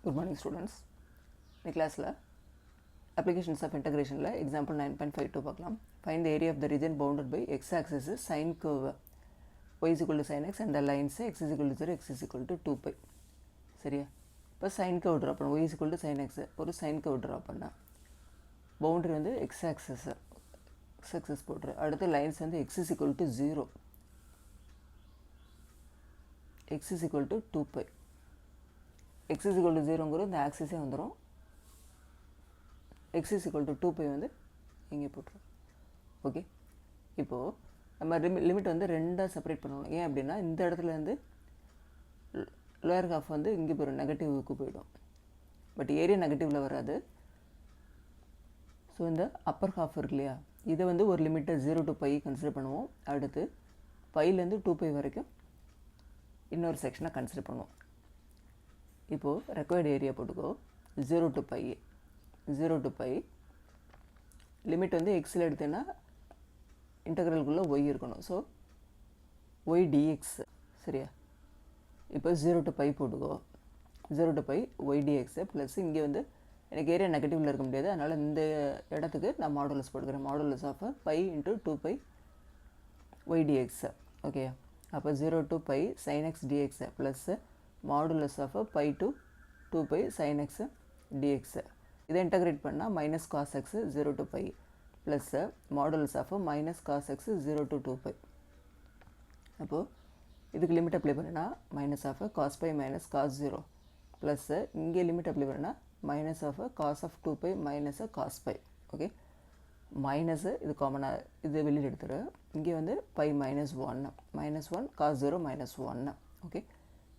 Good morning students. In class la applications of integration la example 9.52 பார்க்கலாம். Find the area of the region bounded by x axis sine curve y is equal to sin x and the lines x is equal to 0 x is equal to 2 pi. சரியா? இப்போ sin curve draw பண்ணோம். y is equal to sin x ஒரு sin curve draw பண்ணா. boundary வந்து x axis போட்டுரு. அடுத்து lines வந்து x is equal to 0 x is equal to 2 pi. x is equal to 0ங்கிற இந்த ஆக்சிஸே வந்துடும். x is equal to 2 pi வந்து இங்கே போட்டுரும். ஓகே, இப்போது நம்ம லிமிட் வந்து ரெண்டாக செப்பரேட் பண்ணணும். ஏன் அப்படின்னா இந்த இடத்துல இருந்து லோயர் ஹாஃப் வந்து இங்கே போயிடும், நெகட்டிவ்க்கு போயிடும். பட் ஏரியா நெகட்டிவில் வராது. ஸோ இந்த அப்பர் ஹாஃப் இருக்கு இல்லையா, இதை வந்து ஒரு லிமிட்டை 0 to pi கன்சிடர் பண்ணுவோம். அடுத்து பைலேருந்து 2 pi வரைக்கும் இன்னொரு செக்ஷனை கன்சிடர் பண்ணுவோம். இப்போது ரெக்வயர்டு ஏரியா போட்டுக்கோ. 0 to pi லிமிட் வந்து எக்ஸில் எடுத்தேன்னா இன்டெக்ரலுக்குள்ளே ஒய் இருக்கணும். So y dx. சரியா? இப்போ 0 to pi போட்டுக்கோ. 0 to pi y dx plus இங்கே வந்து எனக்கு ஏரியா நெகட்டிவில் இருக்க முடியாது, அதனால் இந்த இடத்துக்கு நான் மாடுலஸ் போட்டுக்கிறேன். Modulus of pi into 2 pi y dx. Okay, அப்போ 0 to pi sin x dx plus modulus of pi to 2 pi sin x dx. இதை இன்டகிரேட் பண்ணால் minus cos x 0 to pi plus modulus of minus cos x 0 to 2 pi. அப்போது இதுக்கு limit apply பண்ணினா minus of cos pi minus cos 0 plus இங்கே limit apply பண்ணினா minus of cos of 2 pi minus cos pi. Okay, minus இது காமனாக இது வெளியில் எடுத்துரு. இங்கே வந்து பை -1 காஸ் 0 -1. ஓகே,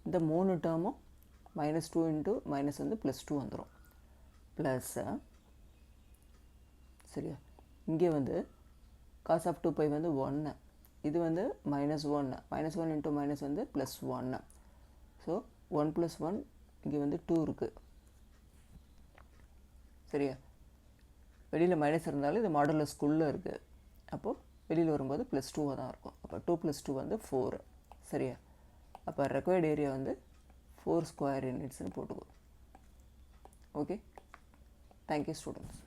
இந்த 3 டேர்மும் -2 இன்ட்டு மைனஸ் வந்து +2 வந்துடும். ப்ளஸ் சரியா, இங்கே வந்து காஸ் ஆஃப் 2 pi வந்து 1, இது வந்து -1 இன்ட்டு மைனஸ் வந்து +1. ஸோ 1 + 1 இங்கே வந்து 2 இருக்குது. சரியா? வெளியில் மைனஸ் இருந்தாலும் இது மாடுலஸ்குள்ளே இருக்குது. அப்போது வெளியில் வரும்போது +2 தான் இருக்கும். அப்போ 2 + 2 வந்து 4. சரியா? அப்போ ரெக்வயர்டு ஏரியா வந்து 4 ஸ்கொயர் யூனிட்ஸ்னு போட்டுக்கோ. Okay, thank you students.